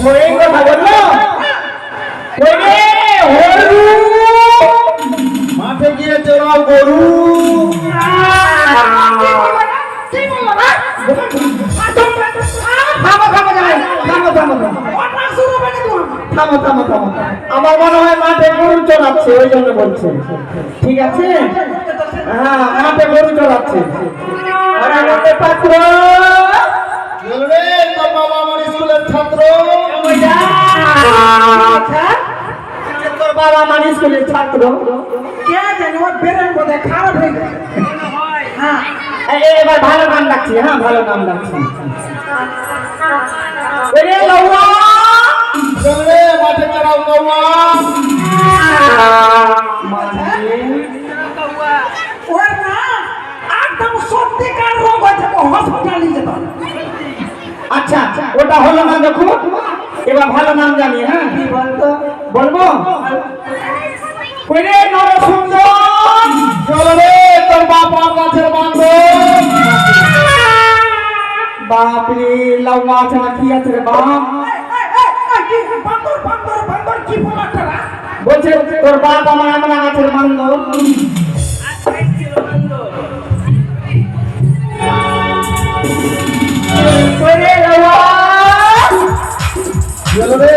ওই কথা বললো মাঠে গিয়ে চড়াও গরু। আমার মনে হয় মাঠে গরু চড়াচ্ছে, ওই জন্য বলছে। ঠিক আছে, হ্যাঁ মাঠে গরু চড়াচ্ছে। পাত্র তোর বাবা আমার স্কুলের ছাত্র। তোর বাবা আমার স্কুলের ছাত্র। কে জানি ওর বেরেন বোধহয় খারাপ হয়ে গেছে। এবার ভালো নাম ডাকছি, হ্যাঁ ভালো নাম ডাকছি। মাঠে চড়াও কৌয়া। ওর না একদম সত্যিকার রোগ হয়েছে, হসপিটালে যেতে হবে। আচ্ছা ওটা হলো না, দেখো এবার ভালো নাম জানি। হ্যাঁ কি বলতো বলবো? কইরে নরসুন্দর চলো রে তোর বাপ আম গাছের বান্ধব। বাপ রে লাউয়া আছে না কি আছে রে বাপ? বলছে তোর বাপ আমার আম গাছের বান্ধব। কইরে লাউয়া চলো রে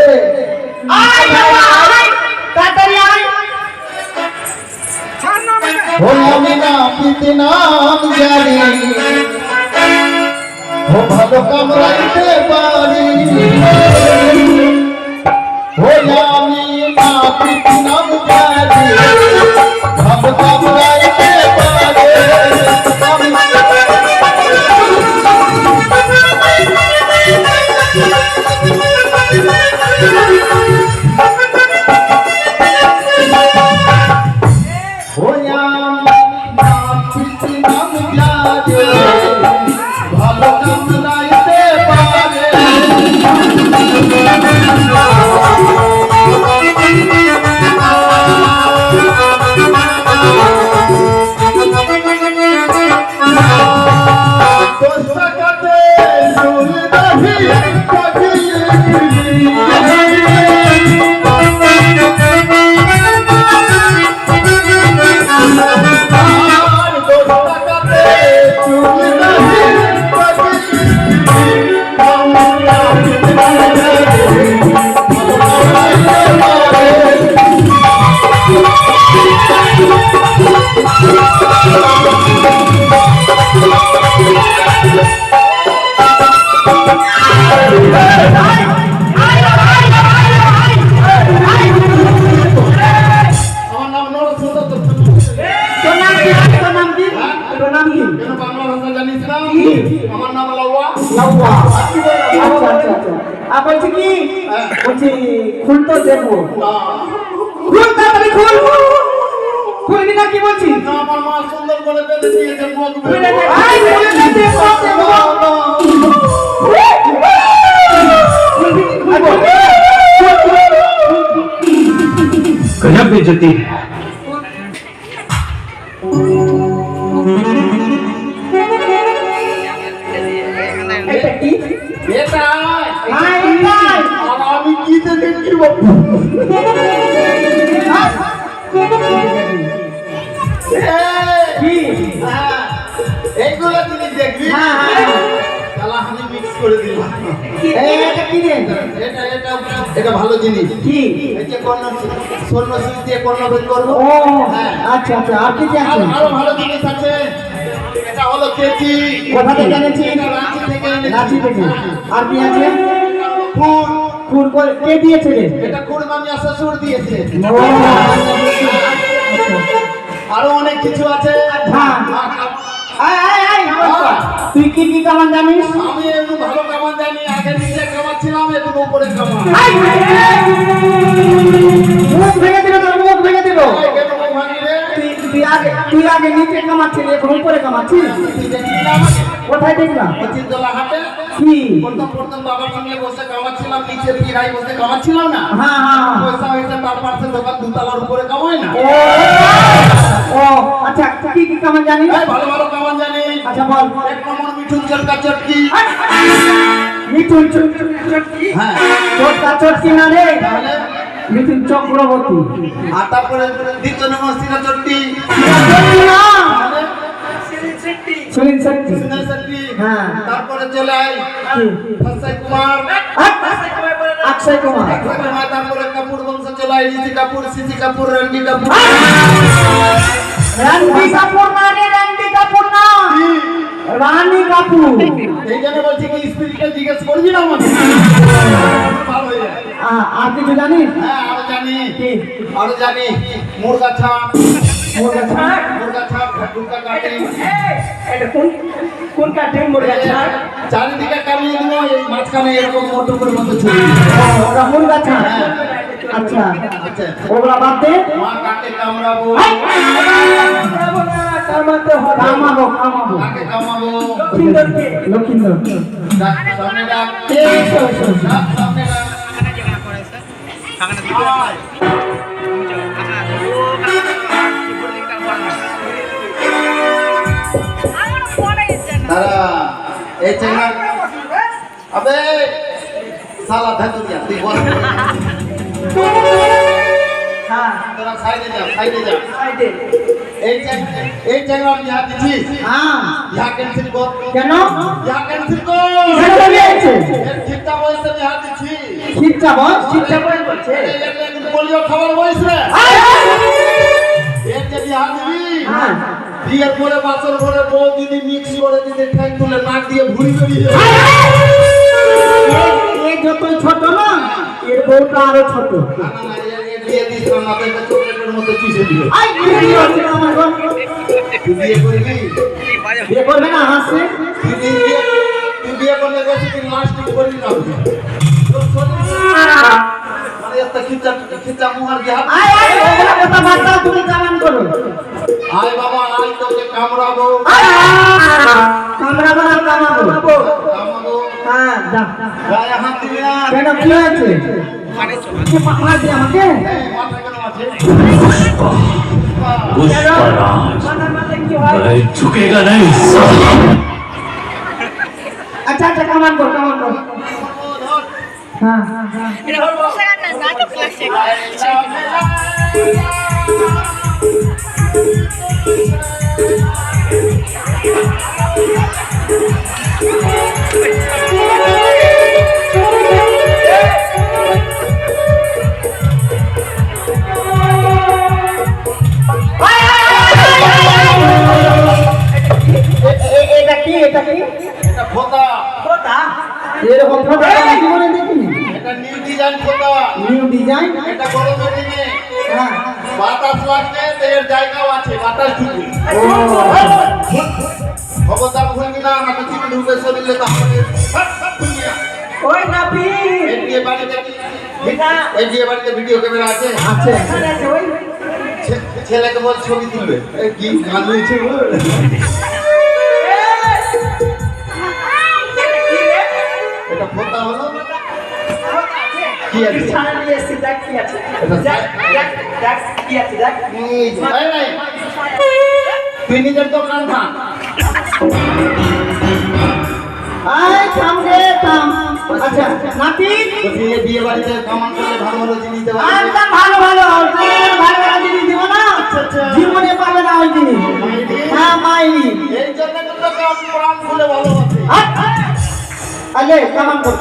আয় আয় তাড়াতাড়ি আয়। আমি না পিতে নাম জানি, ও ভালো কামড়াইতে পারি। আমি না পিতে নাম জানি, ভালো কামড়াইতে পারি। আমার নাম লাউয়া। লাউয়া আচ্ছা আচ্ছা আচ্ছা। বলছি কি বলছি খুল তো দেখবো। খুল তাড়াতাড়ি খুল। খুলবি না কি বলছি? না আমার মা সুন্দর করে বেঁধে দিয়েছে মুখ বেঁধে। আই খুলে দে দেখো। गजब बेइज्जती है। এটা কি? এটা আমি কি দেখে কি বলবো? এইগুলো জিনিস দেখবি? তাহলে আমি মিক্স করে দিলাম। এটা কি রে? এটা ভালো জিনিস। কি? এই যে স্বর্ণ সুই দিয়ে কর্ণবেদ করবো। ও আচ্ছা আচ্ছা। আর কি কি আছে? আরো ভালো জিনিস আছে। এটা হলো কেচি। কোথা থেকে এনেছি? রাঁচি থেকে এনেছি। রাঁচি থেকে। আর কি আছে? ফুল। ফুল কে দিয়েছে রে? এটা কুরবানিয়া শ্বশুর দিয়েছে। আরো অনেক কিছু আছে। তুই কি কি কামান জানিস? আমি একটু ভালো কামান জানি। আগে নিচে কামাচ্ছিলাম, একটু উপরে কামান। মুখ ভেঙে দিল তোর, মুখ ভেঙে দিল। তুই আগে নিচে কামাচ্ছিলি, এখন উপরে কামাচ্ছিস। কোথায় দেখলাম? হাটে। কি প্রথম বাবার সঙ্গে বসে কামাচ্ছিলাম, নিচে পিড়াই বসে কামাচ্ছিলাম না। হ্যাঁ হ্যাঁ। পয়সা হয়েছে তার পাশে দোকান দুতলার উপরে কামায় না। ও আচ্ছা। কি কি কামান জানিস? ভালো ভালো কামান জানি। আচ্ছা বল। এক নম্বর মিঠুন চটকা চটকি। মিঠুন চটকি হ্যাঁ চটকা চটকি না রে তাহলে মিঠুন চক্রবর্তী আর তারপরে দ্বিতীয় নম্বর সিনা চট্টি চটকি না তাহলে সুনীল শেট্টি সিনা চট্টি হ্যাঁ। তারপরে চলে আয় কি? অক্ষয় কুমার অক্ষয় কুমার অক্ষয় কুমার তারপরে কাপুর বংশ চলে আয় ঋষি কাপুর সিসি কাপুর রণবীর কাপুর রণবীর কাপুর না রে রণবীর কাপুর না রানী কাপুর এই জন্য বলছি কি স্পিরিটটা জিজ্ঞেস করবি না আমাকে ভালো হয়ে যায় আর কিছু জানিস হ্যাঁ আরো জানি কি? আরো জানি মুরগা ছাপ মুরগা ছাপ মুরগা ছাপ ঢুকা কাটি এটা কোন কাটে মুরগা ছাপ চারিদিকে কামিয়ে দিব এই মাঝখানে এরকম মোটকের মতো ছবি ওরা মুরগা ছাপ আচ্ছা আচ্ছা ওগুলা বাদ দে মা কাকে কামড়াবো কামাবো কাকে কামাবো লক্ষিন্দর ডাক সামনে ডাক এসো এসো ডাক সামনে ডাক আয়। দাঁড়া এই চেঙ্গা আবে সালা ধাতু দিয়া তুই বল হ্যাঁ তোরা সাইডে যা সাইডে এই চেঙ্গা বিয়া দিছিস হ্যাঁ বিয়া ক্যান্সেল কর কেন বিয়া ক্যান্সেল কর কেন বলেছে এর ঠিকটা বয়সে বিয়া দিছি শিক্ষা বল করছে পোলিও খাবার বয়স রে এর যে বিয়া দিবি হ্যাঁ বিয়ের পরে বাসর ঘরে বউ দিদি মিক্স করে দিদি ঠ্যাং তুলে নাক দিয়ে ভুড়ি বেরিয়ে এ যতই ছোট না এর বউটা আরো ছোট না না না এর বিয়ে দিস না মাথায় একটা চকলেটের মধ্যে চুষে দিবে আই বিয়ে হচ্ছে না আমার ঘর। তুই বিয়ে করবি বিয়ে করবে না হাসছে তুই বিয়ে করলে বেশি দিন লাস্টিং করবি না মানে একটা খিচা মুহার দিয়ে হাত আয় আয় ওগুলা কথা বাদ দাও তুমি চালান করো আয় বাবা আয় তোকে কামড়াবো কামড়াবো না কামাবো কামড়াবো হ্যাঁ যা গায়ে হাত দিবি না কেন কি হয়েছে কি মার দিয়ে আমাকে মাথা কেন আছে पुष्पराज মাথার মাথায় কি হয় मैं झुकेगा नहीं साला। আচ্ছা আচ্ছা কামান কর হ্যাঁ হ্যাঁ হ্যাঁ নাটক লাগছে এটা কি এটা ফোঁটা কথা এরকম কথা আমি জীবনে দেখিনি এটা নিউ ডিজাইন ফোঁটা নিউ ডিজাইন এটা গরমের দিনে হ্যাঁ বাতাস লাগবে তো এর জায়গাও আছে বাতাস ঢুকবে ও খবরদার ভুলবি না আমাকে চিনি ঢুকে শরীরে তো আমাকে ভুলবি না ওই নাপি এই বিয়ে বাড়িতে এই বিয়ে বাড়িতে ভিডিও ক্যামেরা আছে আছে আছে ওই ছেলেকে বল ছবি তুলবে এই কি গান হয়েছে গো? এটা ফোঁটা হলো কি আছে ছাড়া নিয়ে এসেছি দেখ কি আছে এটা দেখ দেখ দেখ কি আছে দেখ এই যে, এই নাই। তুই নিজের দোকান থাক আয় থাম রে থাম আচ্ছা নাতি বলছি, এই বিয়ে বাড়িতে কামান করলে ভালো ভালো জিনিস দেওয়া আছে। একদম ভালো ভালো ভালো ভালো জিনিস দিব না আচ্ছা। জীবনে পাবে না ওই জিনিস হ্যাঁ মাইনি এই জন্য তো তোকে আমি প্রাণ খুলে ভালোবাসি আলে কামান কর